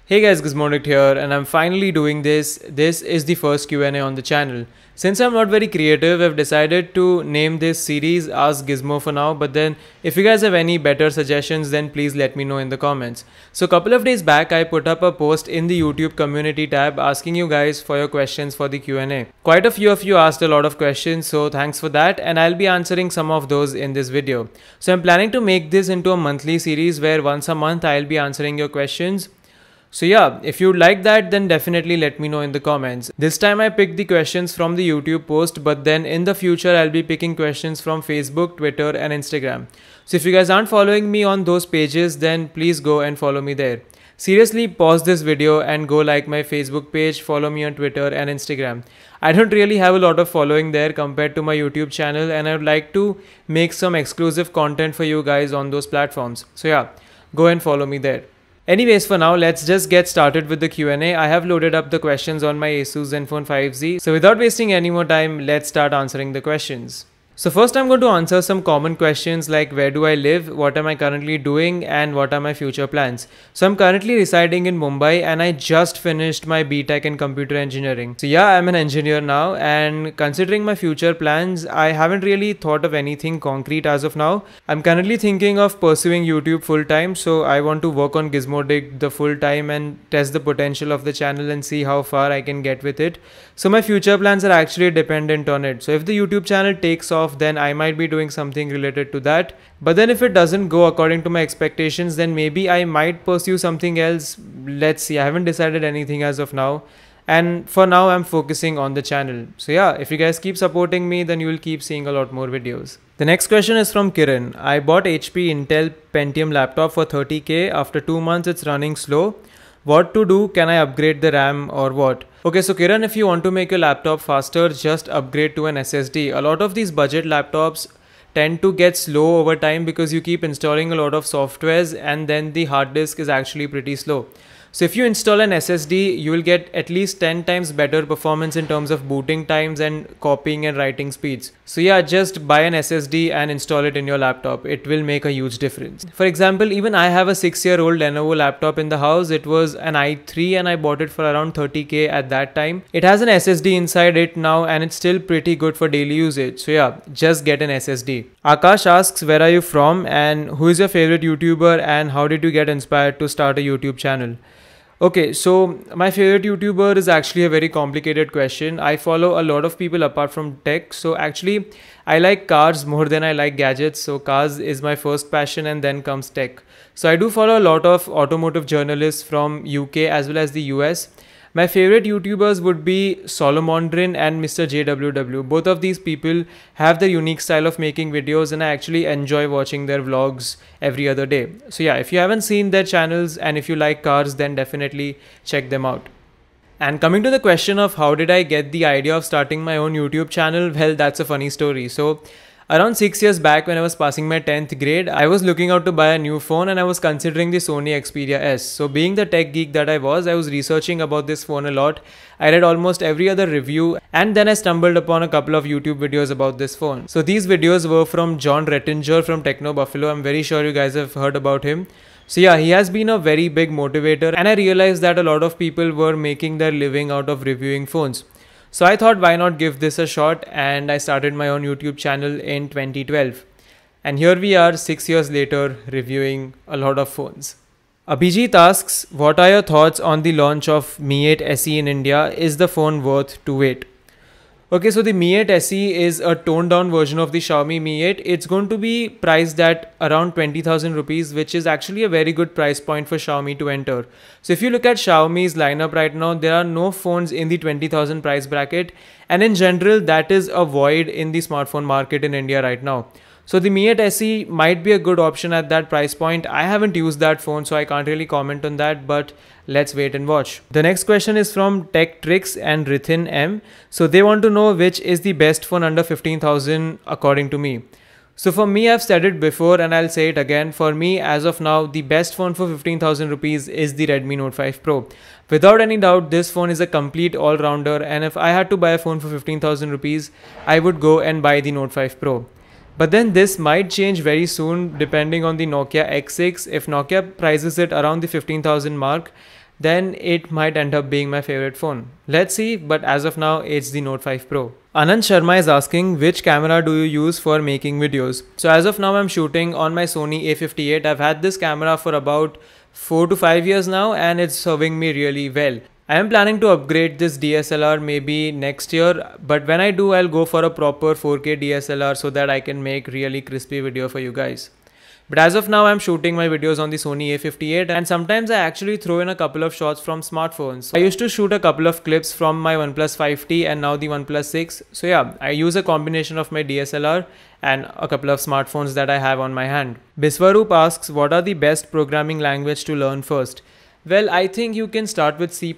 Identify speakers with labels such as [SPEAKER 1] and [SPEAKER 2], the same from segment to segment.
[SPEAKER 1] Hey guys, Gizmonic here, and I'm finally doing this. This is the first Q&A on the channel. Since I'm not very creative, I've decided to name this series Ask Gizmo for now, but then if you guys have any better suggestions, then please let me know in the comments. So a couple of days back, I put up a post in the YouTube community tab asking you guys for your questions for the Q&A. Quite a few of you asked a lot of questions, so thanks for that, and I'll be answering some of those in this video. So I'm planning to make this into a monthly series where once a month I'll be answering your questions. So yeah, if you like that, then definitely let me know in the comments. This time I picked the questions from the YouTube post, but then in the future I'll be picking questions from Facebook, Twitter and Instagram. So if you guys aren't following me on those pages, then please go and follow me there. Seriously, pause this video and go like my Facebook page, follow me on Twitter and Instagram. I don't really have a lot of following there compared to my YouTube channel, and I would like to make some exclusive content for you guys on those platforms. So yeah, go and follow me there. Anyways, for now, let's just get started with the Q&A. I have loaded up the questions on my Asus Zenfone 5Z. So without wasting any more time, let's start answering the questions. So first I'm going to answer some common questions like where do I live, what am I currently doing, and what are my future plans. So I'm currently residing in Mumbai and I just finished my BTech in computer engineering. So yeah, I'm an engineer now, and considering my future plans, I haven't really thought of anything concrete as of now. I'm currently thinking of pursuing YouTube full time, so I want to work on Gizmodig the full time and test the potential of the channel and see how far I can get with it. So my future plans are actually dependent on it. So if the YouTube channel takes off, then I might be doing something related to that. But then if it doesn't go according to my expectations, then maybe I might pursue something else. Let's see, I haven't decided anything as of now. And for now, I'm focusing on the channel. So yeah, if you guys keep supporting me, then you will keep seeing a lot more videos. The next question is from Kiran. I bought HP Intel Pentium laptop for 30k. After 2 months, it's running slow. What to do? Can I upgrade the RAM or what? Okay, so Kiran, if you want to make your laptop faster, just upgrade to an SSD. A lot of these budget laptops tend to get slow over time because you keep installing a lot of softwares and then the hard disk is actually pretty slow. So if you install an SSD, you will get at least 10 times better performance in terms of booting times and copying and writing speeds. So yeah, just buy an SSD and install it in your laptop. It will make a huge difference. For example, even I have a 6-year-old Lenovo laptop in the house. It was an i3 and I bought it for around 30k at that time. It has an SSD inside it now and it's still pretty good for daily usage. So yeah, just get an SSD. Akash asks, where are you from and who is your favorite YouTuber and how did you get inspired to start a YouTube channel? Okay, so my favorite YouTuber is actually a very complicated question. I follow a lot of people apart from tech. So actually, I like cars more than I like gadgets. So cars is my first passion and then comes tech. So I do follow a lot of automotive journalists from UK as well as the US. My favorite YouTubers would be Solomondrin and Mr. JWW. Both of these people have their unique style of making videos and I actually enjoy watching their vlogs every other day. So yeah, if you haven't seen their channels and if you like cars, then definitely check them out. And coming to the question of how did I get the idea of starting my own YouTube channel, well, that's a funny story. So around 6 years back when I was passing my 10th grade, I was looking out to buy a new phone and I was considering the Sony Xperia S. So being the tech geek that I was researching about this phone a lot. I read almost every other review and then I stumbled upon a couple of YouTube videos about this phone. So these videos were from John Rettinger from Techno Buffalo. I'm very sure you guys have heard about him. So yeah, he has been a very big motivator and I realized that a lot of people were making their living out of reviewing phones. So I thought why not give this a shot, and I started my own YouTube channel in 2012. And here we are 6 years later reviewing a lot of phones. Abhijit asks, what are your thoughts on the launch of Mi 8 SE in India? Is the phone worth to wait? Okay, so the Mi 8 SE is a toned down version of the Xiaomi Mi 8. It's going to be priced at around 20,000 rupees, which is actually a very good price point for Xiaomi to enter. So if you look at Xiaomi's lineup right now, there are no phones in the 20,000 price bracket. And in general, that is a void in the smartphone market in India right now. So the Mi 8 SE might be a good option at that price point. I haven't used that phone, so I can't really comment on that, but let's wait and watch. The next question is from Tech Tricks and Rithin M. So they want to know which is the best phone under 15,000 according to me. So for me, I've said it before and I'll say it again. For me, as of now, the best phone for 15,000 rupees is the Redmi Note 5 Pro. Without any doubt, this phone is a complete all-rounder, and if I had to buy a phone for 15,000 rupees, I would go and buy the Note 5 Pro. But then this might change very soon depending on the Nokia X6. If Nokia prices it around the 15,000 mark, then it might end up being my favorite phone. Let's see, but as of now, it's the Note 5 Pro. Anand Sharma is asking, which camera do you use for making videos? So as of now, I'm shooting on my Sony A58. I've had this camera for about 4 to 5 years now, and it's serving me really well. I am planning to upgrade this DSLR maybe next year, but when I do, I'll go for a proper 4K DSLR so that I can make really crispy video for you guys. But as of now, I'm shooting my videos on the Sony A58, and sometimes I actually throw in a couple of shots from smartphones. I used to shoot a couple of clips from my OnePlus 5T and now the OnePlus 6. So yeah, I use a combination of my DSLR and a couple of smartphones that I have on my hand. Biswaroop asks, what are the best programming language to learn first? Well, I think you can start with C++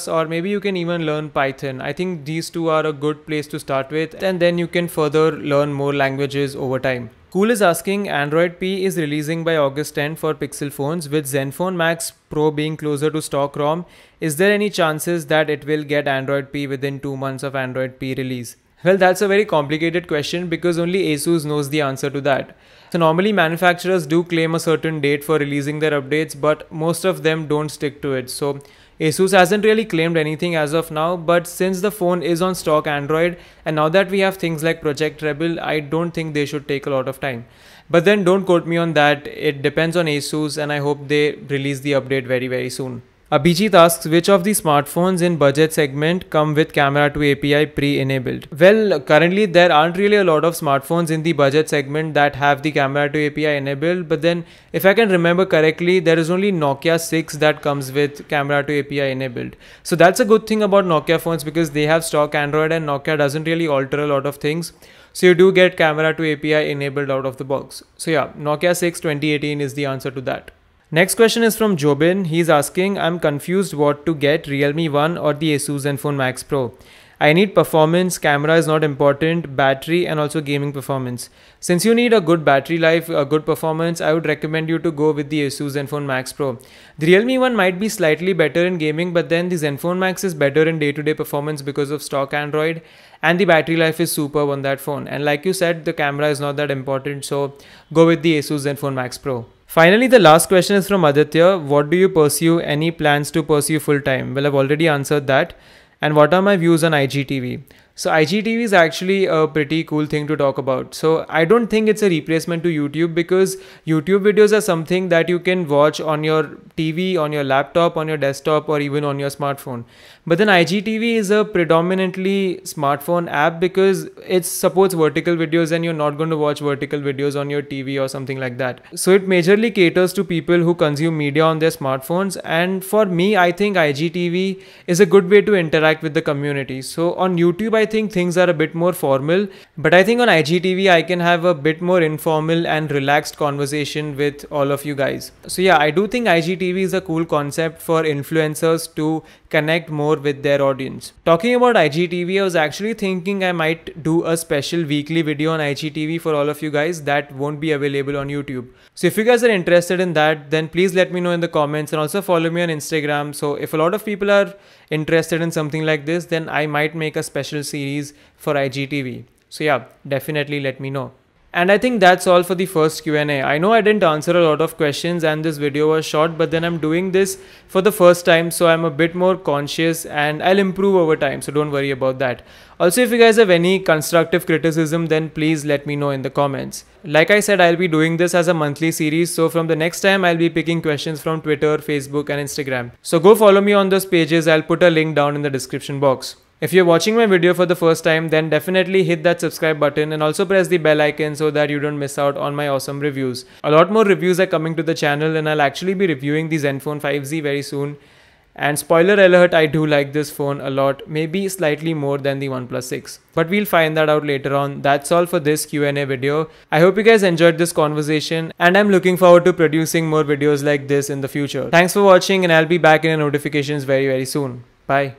[SPEAKER 1] or maybe you can even learn Python. I think these two are a good place to start with, and then you can further learn more languages over time. Cool is asking, Android P is releasing by August 10 for Pixel phones, with Zenfone Max Pro being closer to stock ROM. Is there any chances that it will get Android P within 2 months of Android P release? Well, that's a very complicated question because only ASUS knows the answer to that. So normally manufacturers do claim a certain date for releasing their updates, but most of them don't stick to it. So ASUS hasn't really claimed anything as of now, but since the phone is on stock Android and now that we have things like Project Rebel, I don't think they should take a lot of time. But then don't quote me on that. It depends on ASUS, and I hope they release the update very soon. Abhijit asks, which of the smartphones in budget segment come with camera to API pre-enabled? Well, currently there aren't really a lot of smartphones in the budget segment that have the camera to API enabled, but then if I can remember correctly, there is only Nokia 6 that comes with camera to API enabled. So that's a good thing about Nokia phones because they have stock Android and Nokia doesn't really alter a lot of things. So you do get camera to API enabled out of the box. So yeah, Nokia 6 2018 is the answer to that. Next question is from Jobin. He's asking, I'm confused what to get, Realme One or the Asus Zenfone Max Pro. I need performance, camera is not important, battery and also gaming performance. Since you need a good battery life, a good performance, I would recommend you to go with the Asus Zenfone Max Pro. The Realme One might be slightly better in gaming, but then the Zenfone Max is better in day-to-day performance because of stock Android, and the battery life is superb on that phone. And like you said, the camera is not that important, so go with the Asus Zenfone Max Pro. Finally, the last question is from Aditya. What do you pursue? Any plans to pursue full time? Well, I've already answered that. And what are my views on IGTV? So IGTV is actually a pretty cool thing to talk about. So I don't think it's a replacement to YouTube because YouTube videos are something that you can watch on your TV, on your laptop, on your desktop, or even on your smartphone. But then IGTV is a predominantly smartphone app because it supports vertical videos and you're not going to watch vertical videos on your TV or something like that. So it majorly caters to people who consume media on their smartphones. And for me, I think IGTV is a good way to interact with the community. So on YouTube, I think things are a bit more formal, but I think on IGTV, I can have a bit more informal and relaxed conversation with all of you guys. So yeah, I do think IGTV is a cool concept for influencers to connect more with their audience. Talking about IGTV, I was actually thinking I might do a special weekly video on IGTV for all of you guys that won't be available on YouTube. So if you guys are interested in that, then please let me know in the comments and also follow me on Instagram. So if a lot of people are interested in something like this, then I might make a special series for IGTV. So yeah, definitely let me know. And I think that's all for the first Q&A. I know I didn't answer a lot of questions and this video was short, but then I'm doing this for the first time, so I'm a bit more conscious and I'll improve over time, so don't worry about that. Also, if you guys have any constructive criticism, then please let me know in the comments. Like I said, I'll be doing this as a monthly series, so from the next time I'll be picking questions from Twitter, Facebook and Instagram. So go follow me on those pages. I'll put a link down in the description box. If you're watching my video for the first time, then definitely hit that subscribe button and also press the bell icon so that you don't miss out on my awesome reviews. A lot more reviews are coming to the channel and I'll actually be reviewing the Zenfone 5Z very soon. And spoiler alert, I do like this phone a lot, maybe slightly more than the OnePlus 6. But we'll find that out later on. That's all for this Q&A video. I hope you guys enjoyed this conversation and I'm looking forward to producing more videos like this in the future. Thanks for watching and I'll be back in your notifications very soon. Bye.